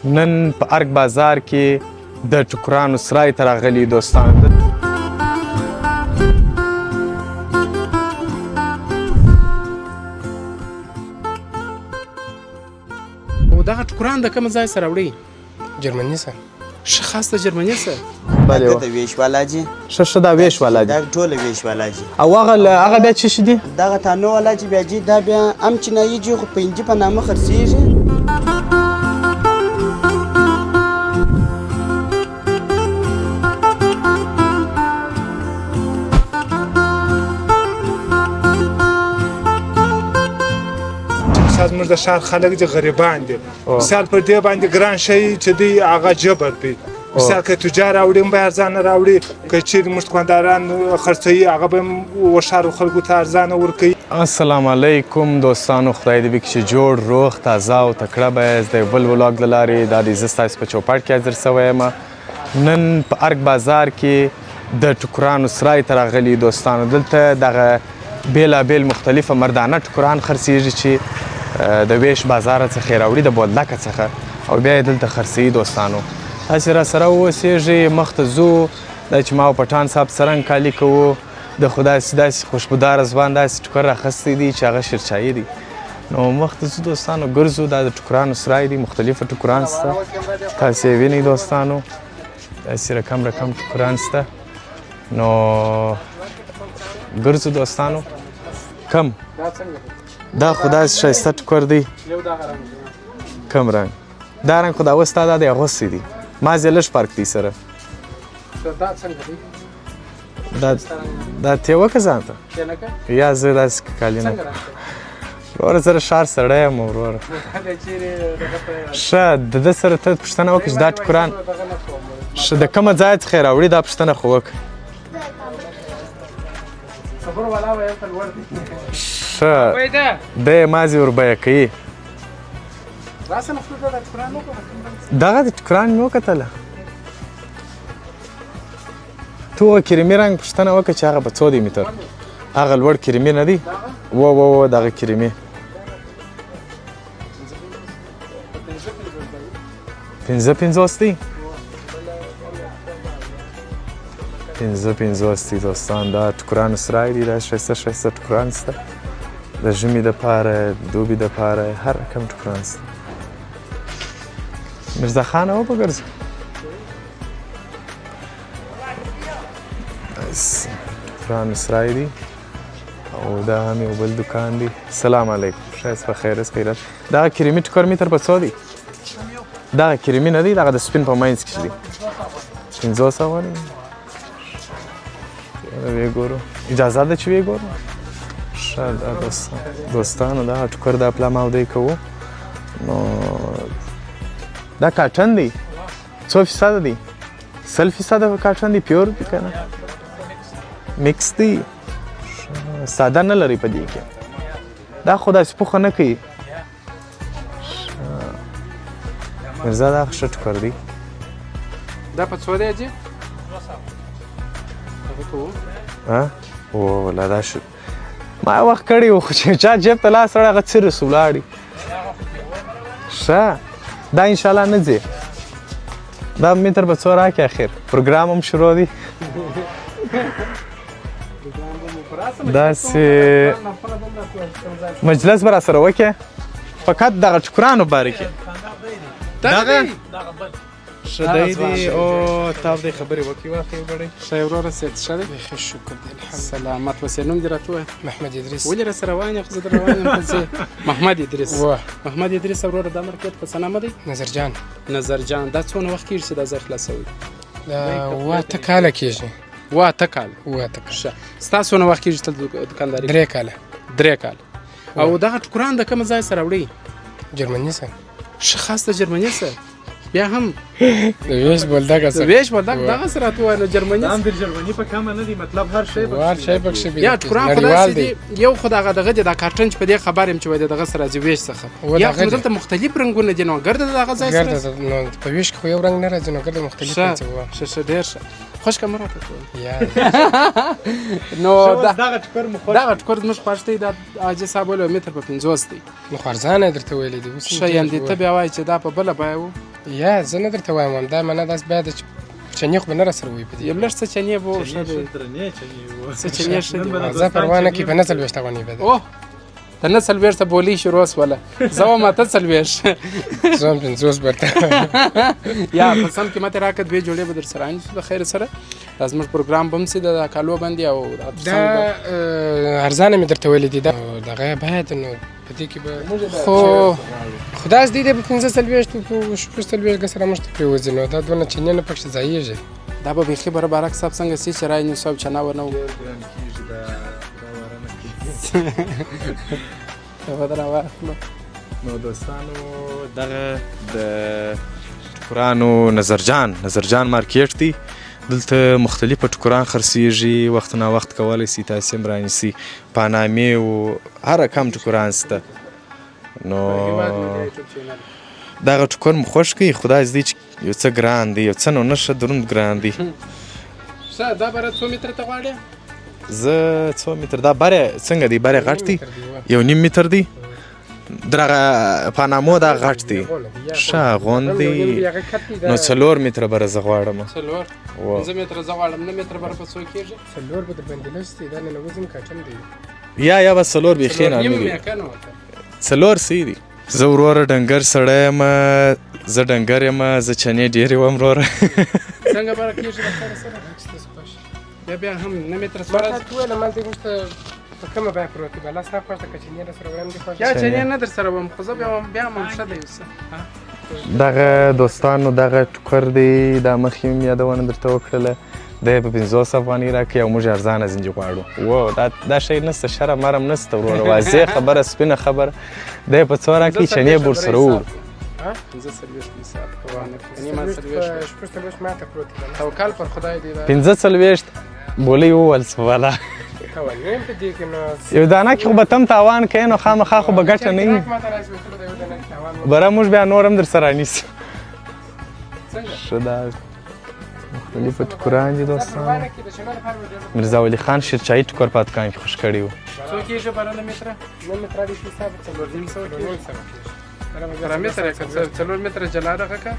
نن په ارګ بازار کې د ټوکرانو سرای ته راغلي دوستان. او دغه ټوکران د کوم ځای سره وړي؟ جرمني سره. ښه خاص د جرمني سره؟ بله د ویش والا جي. ښه دا ویش والا دي. دا ټول ویش والا جي. او هغه بیا څه شي دي؟ دغه تانو والا جي بیا جي دا بیا ام چینایي جي خو په انجي په نامه خرڅېږي. زموږ د ښار خلک دي غریبان دي. مثال پر دې باندې ګران شی چې دی هغه جبر دی. مثال که تجار راوړي هم به ارزانه راوړي، که چیرې موږ دوکانداران خرڅوي هغه به هم وښارو خلکو ته ارزانه ورکوي. السلام علیکم دوستانو، خدای دې وکړي چې جوړ روغ تازه او تکړه به یاست. د یو بل ولاګ له لارې دا دی زه ستاسو په چوپړ کې حاضر سوی یم. نن په ارګ بازار کې د ټوکرانو سرای ته راغلي دوستانو. دلته دغه بېلابېل مختلفه مردانه ټوکران خرڅېږي چې د ویش بازار څخه راوړي، د بولدکه څخه، او بیا یې دلته خرڅوي دوستانو. تاسې راسره واوسېږئ، مخ ته ځو. دا چې ما او پټان صاحب څرنګه کالي کوو، د خو داسې خوشبوداره ځوان داسې ټوکر راخستی دی چې هغه شیرچایي دی. نو مخ ته ځو دوستانو، ګرځو. دا د ټوکرانو سرای دی، مختلفه ټوکران شته، تاسې یې وینئ دوستانو. داسې رقم ټوکران شته. نو ګرځو دوستانو. کم دا خو داسې ښایسته ټوکر دی. کم رنګ؟ دا رنګ خو دا اوس تا دا دی اغوستی دی، مازې لږ فرق دی سره. دا څنګه دی؟ دا تیوه که ځان ته یا زه داسې کالي نه وروره، زه د ښار سړی یم وروره. ښه د ده سره ته پوښتنه وکړه چې دا ټوکران ښه د کومه ځای څخه یې راوړي، دا پوښتنه خو وکړه. ښه دی یې مازې وربیه کوي. دغه د ټوکران مې وکتله، تو کریمي رنګ پوښتنه وکړه چې هغه په څو دی متر؟ هغه لوړ کریمي نه دی؟ و دغه کریمي 55 دی. 55 دی دوستان. دا ټوکرانو سرای دی، دا ښایسته ټوکران شته، د ژمي دپاره، د دوبي دپاره، هر رقم ټوکران شته. مرزا خانه وبګرځه. ټوکرانو سرای دی، او دا هم یو بل دوکان دی. سلام علیکم، ښایست په خیر است خیرات. دغه کریمي ټوکر متر په څو دی؟ دغه کریمي نه دی، دغه د سپین په منځ کې دی. 500 دی. ویې ګورو، اجازه ده چې ویې ګورو. ښه دا دوستانو دغه ټوکر دا پلا ماودی کوو. نو دا کاټن دی. څو فیصده دی؟ 100% کاټن دی، پیور دی که نه؟ میکس دی، ساده نه لري په دې کې. دا خو داسې پوخه نه کوي. مرزا دا ښه ټوکر دی. دا په څو دی اجي؟ ولا دا شو ما وخت کړی و، خو چې چا جیب ته لاس وړی هغه څیرې سو ولاړي. ښه دا انشاءالله نه ځي. دا متر به څو راکړي اخر؟ پروګرام هم شروع دی. داسې مجلس به راسره وکړې، فقط دغه ټوکرانو باره کې. دغه ښه دی دی. او تاو دی خبرې وکړي واخې وګړی. ښه وروره صحت ښه دی؟ ښه شکر دی الحمدلله. سلامت اوسې. نوم دې راته ووایه. محمد ادریس. ولې راسره روان یې؟ خو زه در روان یم پسې. محمد ادریس. محمد ادریس وروره دا مارکېټ په څه نامه دی؟ نظرجان. نظرجان. دا څونه وخت کېږي چې دا ځای خلاصوي؟ دا 8 کاله کېږي. 8 کاله. ښه ستا څونه وخت کېږي ته دوکانداري؟ 3 کاله. 3 کاله. او دغه ټوکران د کوم ځای سره وړي؟ جرمني سره. ښه خاص د جرمني سره؟ بیا هم د ویش بولدکه سره. ویش بولدکه دغه سره راته ووایه. نو جرمني هم د جرمني په کمه نه دی، مطلب هر شی پکښې یا ټوکران خو داسې دي. یو خو دغه دی دا کارټن چې په دې خبر یم چې وایي دغه سره راځي ویش څخه، یا خو دلته مختلف رنګونه دي. نو ګرده دغه ځای سره نو په ویش کې خو یو رنګ نه راځي، نو ګرده مختلف څه ښه ډېر ښه. خوش کمره ته نو دغه ټوکر مخ دغه ټوکر زموږ خوښ دی. دا حاجي صاحب ویل متر په 50 دی. نو خو ارزانه درته ویلی دی. ښه یم دې ته بیا وایي چې دا په بله بیه و. یا زه نه درته وایم همدا معنا داسې بیا د چنې خو به نه راسره وي په دې یو لږ څه چنې به ښه دی څه چنې ښه دي زه پروا نه کوي په 40 افغانۍ به ده اوه د 40 بولي شروع شوله زه وایم 40 زه هم 50 برته یا په سم قیمت راکړه 2 جوړې به در سره انځو د خیر سره دا زموږ پروګرام بم سي د کالو باندې او دا ارزانه مې درته ویلې دي دا دغه باید نو په دې کې به خو خدای دې دې په 15 په 16 سره مشت پریوځي نو دا دونه چنې نه پکې ځایږي دا به بيخي برابر صاحب څنګه سي چرای نو صاحب چنا ونه نو دوستانو دغه د ټوکرانو نظرجان مارکیټ دی دلته مختلفه ټوکران خرڅیږي وخت نه وخت کولی سي تاسې هم رانیسئ پانامې و هر رقم ټوکران شته نو دغه ټوکر مو خوښ کوي خدای دې چې یو څه ګران دی یو څه نو نه ښه دروند ګران دی ښه دا بره 2 متره ته غواړې زه 2 متر دا بره څنګه دی بره غټ دی 1.5 متر دی دغه پانامو دا غټ دی ښه غوند دی نو 4 متره بره زه غواړم 4 متره زه غواړم 9 متره بره په څو کېږي 4 به درباندې نشته دا نه وزن کاټم دی یا بس 4 بیخي نه دی 4 سی دی زه وروره ډنګر سړی یم زه ډنګر یم زه چنې ډېرې وم وروره څنګه بره کېږي د خیر سره بیا هم 9 متره سره ته ویل ما دې مشته په کومه بیا پروت دی بل ستا خوښ د کچنې در سره وړم دي خوښ یا چنې نه در سره وم خو زه بیا هم ښه دی دغه دوستانو دغه ټوکر دی دا مخکې مې یادونه درته وکړله دی په 50 افغانۍ راکوي او موږ ارزانه زنجي غواړو و دا شی نسته شرم مرم نسته وروره واضح خبره سپینه خبره دی په څو راکوي چنې به ورسره ووړو توکل پر خدای دی 45 بولې وویل څه والا یو دانه کې خو به تم تاوان کوې نو خامخا خو به ګټه نه وي بره موږ بیا نور هم در سره رانیسو ښه دا مختلفه ټوکران دي دوستان میرزا ولی خان شیرچایي ټوکر په دکان کې خوښ کړی و څو کېږي بره 9 متره 9 متره دې حساب 4 متره 4 متره جلا دغه که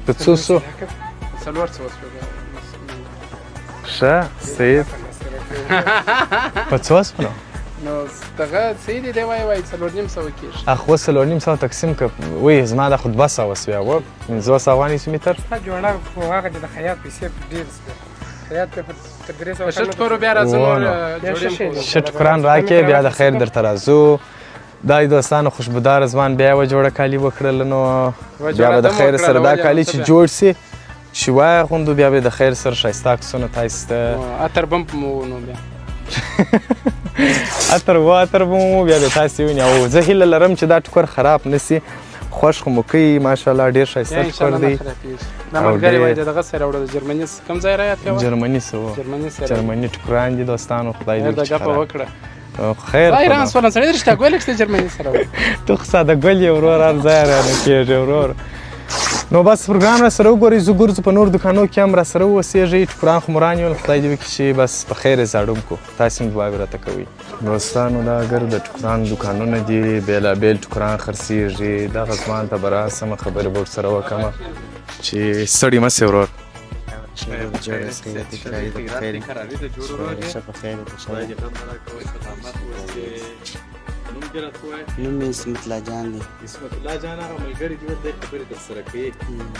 په څو څو 4 ښه سید په څو سپنو نو دغه سید دی وای 4.5 کېږي اخو 4.5 تقسیم که وی زما د خود 200 وسویا و 50 افغانۍ سو متر جوړه خو هغه د خیاط پیسې ډېر خیاط په تر 300 شت کورو بیا راځو شت قران راکې بیا د خیر در ترازو دا دوستانو خوشبودار زمان بیا و جوړه کالی وکړل نو بیا به د خیر سره دا کالی چې جوړ سي چې وای غوندو بیا به د خیر سره شایسته عکسونه تاسو ته اتر بمپ مو نو بیا اتر بمو بیا به تاسو ونی او زه هیله لرم چې دا ټوکر خراب نسی خوش خو مو کوي ماشاءالله ډیر شایسته ټوکر دی دا ملګری وای دغه سره وړه د جرمني کم ځای را یاد کاوه جرمني ټوکران دي دوستانو خدای دې دا غپ وکړه خیر ایران سولن سره درشته ګولک ست جرمني سره تو خصه د ګل یو ورور ځای را نه کېږي ورور نو بس پروګرام را سره وګورئ زه ګورځو په نور دکانو کې هم را سره اوسېږئ ټوکران خو مو رانیول خدای دې وکړي چې بس په خیر یې زاړم کو تاسې هم دعاوې راته کوئ دوستانو دا ګرد د ټوکران دکانونه دي بېلابېل ټوکران خرڅېږي دغه زمان ته به راسمه خبرې به ورسره وکړمه چې ستړي مه سې ورور نوم یې اسمت الله جان دی اسمت الله جان هغه ملګری دی ورته خبرې در سره کوي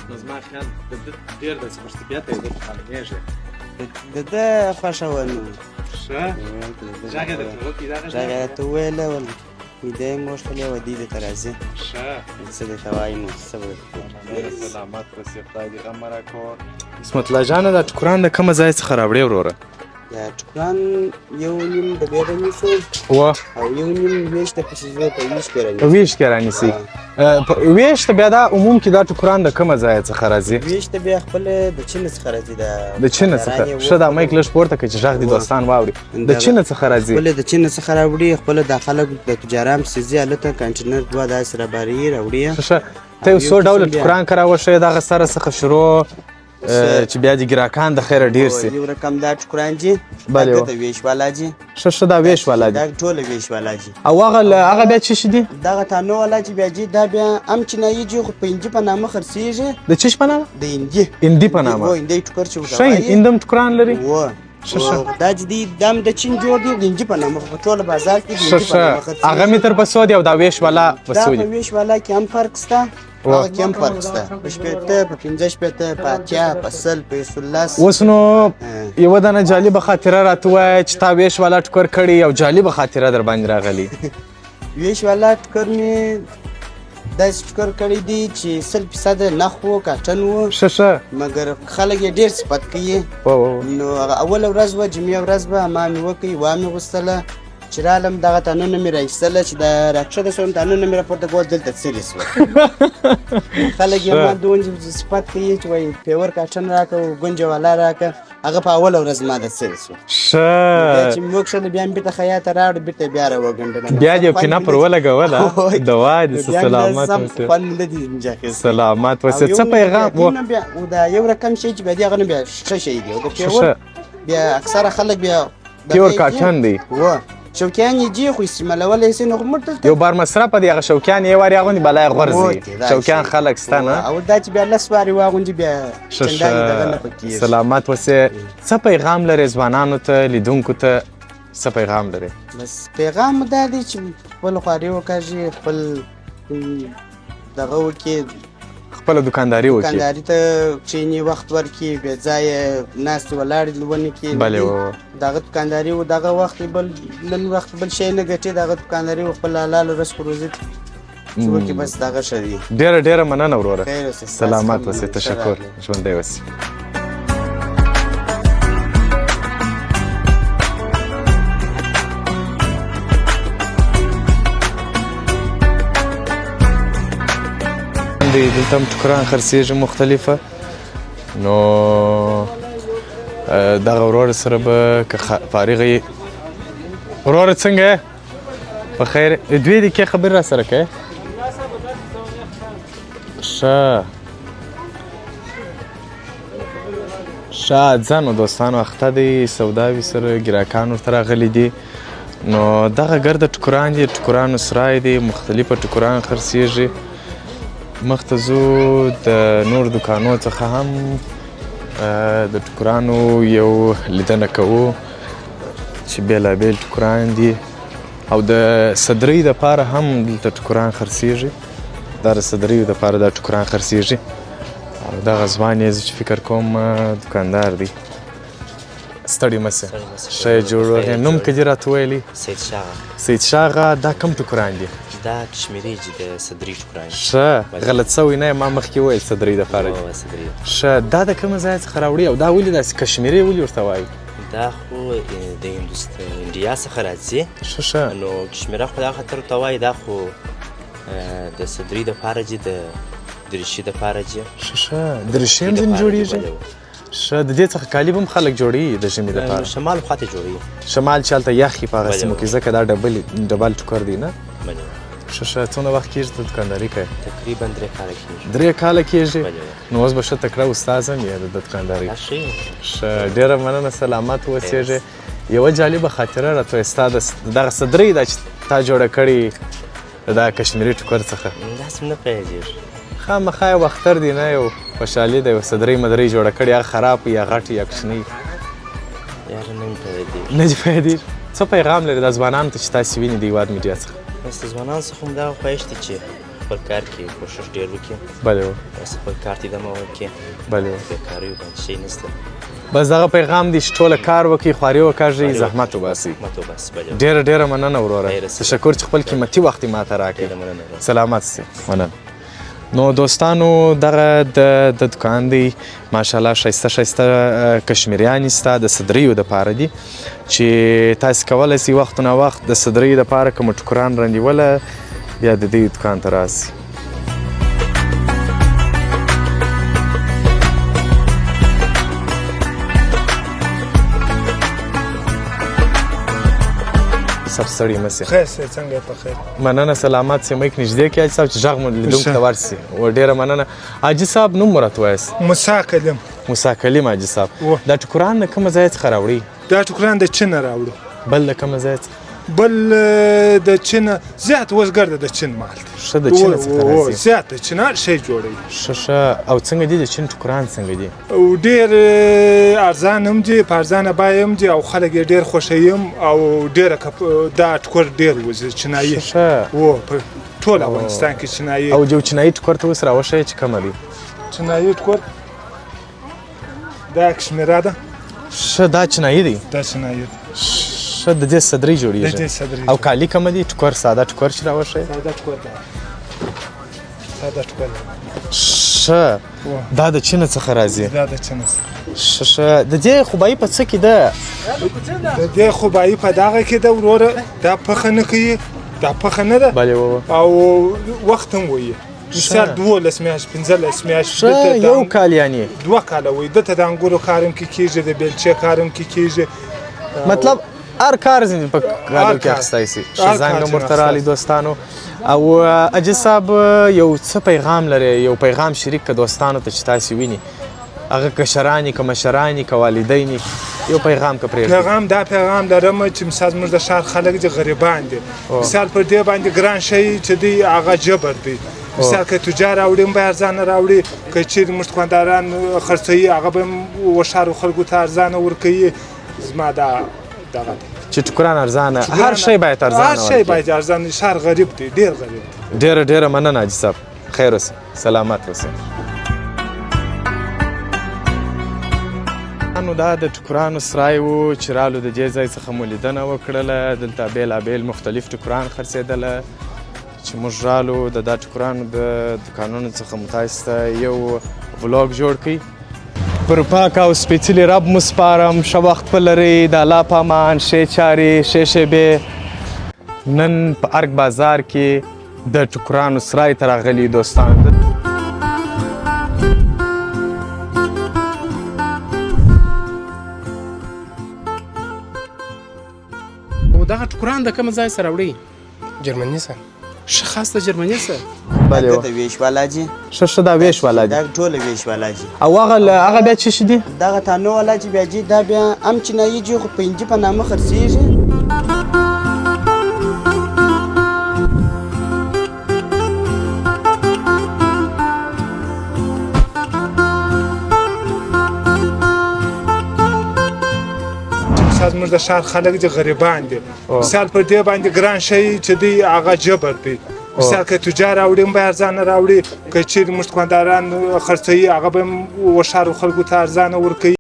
نو زما خیال د ده ډېر داسې مشتبیات یې درته معلومېږي د ده خوښه وه نو ښه غږ یې درته وکړي دا غږ یې راته وویله ول ویده یې مې وشتلې وه دوی درته راځي ښه څه درته وایي نو څه به ډېره سلامت رسې خدای دې غم راکړو اسمت الله جانه دا ټوکران د کومه ځای څخه راوړې وروره یا ټوکران 1.5 د بیا رانیسو او 1.5 ویشت پسې زه په 20 کې رانیسو په 20 کې رانیسئ ویشت بیا دا عموم کې دا ټوکران د کومه ځای څخه راځي ویشت بیا خپل د چین څخه راځي د چین څخه ښه دا مایک لږ پورته کړئ چې غږ دې دوستان واوري د چین څخه راځي خپل د چین څخه راوړي خپل د خلک د تجاران سيزي الته کنټینر دوه داسې را باري راوړي ښه ته یو څو ډول ټوکران کراوه شوی دغه سره څخه شروع چې بیا د ګراکان د خیره ډیر سي یو رقم دا ټکران جي بله دا د ویش والا جي ښه دا ویش والا دي دا ټوله ویش والا جي او هغه بیا څه شي دي دغه تانو والا چې بیا جي دا بیا ام چینایي جي خو په انجي په نامه خرڅېږي د چش په نامه د اندي اندي په نامه اندي ټکر چې ښه اندم ټکران لري دا چې دی دام د چین جوړ دی د انجي په نامه په ټوله بازار کې د انجي په نامه خرڅېږي هغه متر په څو دی او دا ویش والا په څو دا دی په ویش والا کې هم فرق شته هغه کې هم فرق شته په شپېته په پنځه شپېته په اتیا په سل په یوسلس اوس نو یوه دانه جالبه خاطره راته ووایه چې تا ویش والا ټکر کړي او جالبه خاطره در باندې راغلي ویش والا ټکر مې داسې ټکر کړی دی چې 100% نخ و کاټن و ښه مګر خلک یې ډېر صفت کوي نو هغه اوله ورځ وه جمعې ورځ به ما مې وکړي وا مې غوښتله چې رالم دغه تانونه مې راایستله چې د راکښته شوم تانونه مې راپورته کول دلته څرې شوه خلک یې ما دومره صفت کوي چې وایي پیور کاټن راکړه ګونجه والا راکړه هغه په اوله ورځ ما د څرې شوه بیا چې مې وکښله بیا مې بېرته خیاطه راوړه بېرته بیا راوګنډله بیا دې یو کینه پر ولګوله دوا دې سلامت اوسې خوند نه دي مجاهد سلامت اوسې څه پیغام و دا یو رقم شی چې بیا دی هغه نه بیا ښه شی دی د پیور بیا اکثره خلک بیا پیور کاټن دی شوکیان یې جي خو استعمالولی شي نو موږ دلته یو بار مصرف دی هغه شوکیان یې وارې اغوندي بلا یې غورځي شوکیان خلک سته نه او دا چې بیا لس وارې واغوندي بیا چندانې دغه نه پکېږي سلامت اوسې څه پیغام لرې ځوانانو ته لیدونکو ته څه پیغام لرې بس پیغام دا دی چې خپل خواري وکړي خپل دغه وکړي خپله دوکانداري وکړي دوکانداري ته کښېني وخت ورکړي بې ځایه ناستې ولاړې ونه کړي دغه دوکانداري و دغه وخت نن وخت بل شی نه ګټي دغه دوکانداري و خپل حلال رزق روزي چې وکړي بس دغه ښه دي ډېره مننه وروره خیر اوسې سلامت اوسې تشکر ژوندی اوسې دلته هم ټکران خرڅېږي مختلفه نو دغه وروره سره به که فارغ یې وروره څنګه یې په خیر دوی دې کې خبرې را سره کوې ښه ځه نو دوستانو اخته دی سوداوي سره ګراکان ورته راغلي دي نو دغه ګرده ټکران دي ټکرانو سرای دی مختلفه ټکران خرڅېږي مخته ځو د نور دوکانو څخه هم د ټکرانو یو لیدنه کوو چې بېلابېل ټکران دي او د صدرۍ دپاره هم دلته ټکران خرڅېږي دا د صدریو دپاره دا ټکران خرڅېږي او دغه ځوان یې زه چې فکر کوم دوکاندار دی ستړي مه سه ښه یې جوړ وغې نوم که دې راته ویلي سید شاغه دا کم ټکران دي دا کشمیري دي د صدري ټکران ښه غلط سوی نه ما مخکې وویل صدرۍ دپاره دي ښه دا د کومه ځایه څخه راوړي او دا ولې داسې کشمیري ولې ورته وایي دا خو د انډیا څخه راځي ښه نو کشمیره خو دا خاطر ورته وایي دا خو د صدري دپاره دي د دریشي دپاره دي ښه دریشي هم ځینې جوړېږي ښه د دې څخه کالي به هم خلک جوړوي د ژمي دپاره شمال خواته جوړوي شمال چې هلته یخ وي په هغه سیمو کې ځکه دا ډبل ټوکر دی نه ښه څومره وخت کېږي ته دوکانداري کوې تقریبا 3 کاله کېږي 3 کاله کېږي نو اوس به ښه تکړه استاذ هم یې د دوکاندارۍ ښه ډېره مننه سلامت اوسېږې یوه جالبه خاطره راته وایه ستا دغه صدرۍ دا چې تا جوړه کړې د دا کشمیري ټوکر څخه داسې نه پوهېږي خامخا یو اختر دی نه یو خوشحالي ده یو صدرۍ مدرۍ جوړه کړې هغه خراب یا غټ یا کوچنۍ یاره نه مې پوهېږي نه دې پوهېږي څه پیغام لري دا ځوانانو ته چې تاسې ویني د هېواد میډیا څخه بس د ځوانانو څخه هم دغه خواهش دی چې خپل کار کې کوشش ډېر وکړي بله بس خپل کار ته ادامه ورکړي بله بېکاري باندې شی نشته بس دغه پیغام دی چې ټوله کار وکړي خواري وکړئ زحمت وباسئ ډېره مننه وروره تشکر چې خپل قیمتي وخت یې ماته راکړې سلامت سئ مننه نو دوستانو دغه د دکان دی ماشاءالله ښایسته کشمیریانې ستا د صدریو دپاره دي چې تاسې کولی سئ وخت نه وخت د صدریو دپاره کومه ټوکران رنډیوله بیا د دې دکان ته راسئ صاحب ستړي مه سئ خیر صاحب څنګه په خیر مننه سلامت سئ میک نږدې کړئ صاحب چې غږ مو لیدونکو ته ورسي ډېره مننه حاجي صاحب نوم مو راته وایاست موسی کلیم موسی کلیم حاجي صاحب و. دا ټوکران د کومه ځای څخه راوړي دا ټوکران د چین نه راوړو بل د کومه ځای څخه بل د چین زیات وزګر د چین مال دی ښه د چین څخه راځي زیات د چین هر شی جوړوي ښه او څنګه دي د چین ټوکران څنګه دي او ډېر ارزان هم دي په ارزانه بیه هم دي او خلک یې ډېر خوښوي هم او ډېره دا ټوکر ډېر وځي چینایي ښه په ټول افغانستان کې چینایي او جو چینایي ټوکر ته اوس راوښیه چې کومه دي چینایي ټوکر دا کشمیره ده ښه دا چینایي دی دا چینایي ښه د دې صدرۍ د جوړیږي دې صدرۍ او کالي کومه دي ټوکر ساده ټوکر چې راوښیه ساده ټوکر ده ساده ټوکر ښه دا د چین څخه راځي دا د چین ښه د دې خوبایي په څه کې ده د دې خوبایي په دغه کې ده وروره دا پخه نه کوي دا پخه نه ده بلې او وخت هم وایي مثال 12 میاشت 15 میاشت یو کال یعنی 2 کاله وایي دلته د انګورو کار هم کې کېږي د بیلچې کار هم کې کېږي مطلب هر کار ځینې په کارو کې اخیستی شي ښه زنګ هم ورته راغلی دوستانو او اجي صاحب یو څه پیغام لري یو پیغام شریک که دوستانو ته چې تاسې ویني هغه کشران که مشران که والدین یو پیغام که پرېږدي پیغام دا پیغام لرم چې مثال زموږ د ښار خلک دي غریبان دي مثال پر دې باندې ګران شی چې دی هغه جبر دی مثال که تجار راوړي هم به ارزانه راوړي که چیرې موږ دوکانداران خرڅوي هغه به هم وښارو خلکو ته ارزانه ورکوي زما دا دغه دی چې ټوکران ارزانه هر شی باید ارزانه هر شی باید ارزانه ښار غریب دی ډېر غریب دی ډېره ډېره مننه حاجي صاحب خیر اوسه سلامت اوسه نو دا د ټوکرانو سرای و چې رالو د دې ځای څخه مو لیدنه وکړله دلته بېلابېل مختلف ټوکران خرڅېدله چې موږ رالو د دا ټوکرانو د دوکانونو څخه مو تاسو ته یو ولاګ جوړ کړئ پر پاک او سپېڅلي رب مو سپارم ښه وخت ولرئ د الله په امان ښې چارې ښې شېبې نن په ارګ بازار کې د ټوکرانو سرای ته راغلي دوستان او دغه ټوکران د کوم ځای سره وړي جرمني سره ښه خاص د جرمني سره بله د ویش والا جي ښه دا ویش والا دي دا ټول ویش والا جي او هغه بیا څه شي دي دغه تانو والا جي بیا جي دا بیا هم چینایي جي خو په انجي په نامه خرڅېږي مثال زموږ د ښار خلک دي غریبان دي مثال پر دې باندې ګران شی چې دی هغه جبر دی مثال که تجار راوړي هم به ارزانه راوړي که چیرې موږ دوکانداران خرڅوي هغه به هم وښارو خلکو ته ارزانه ورکوي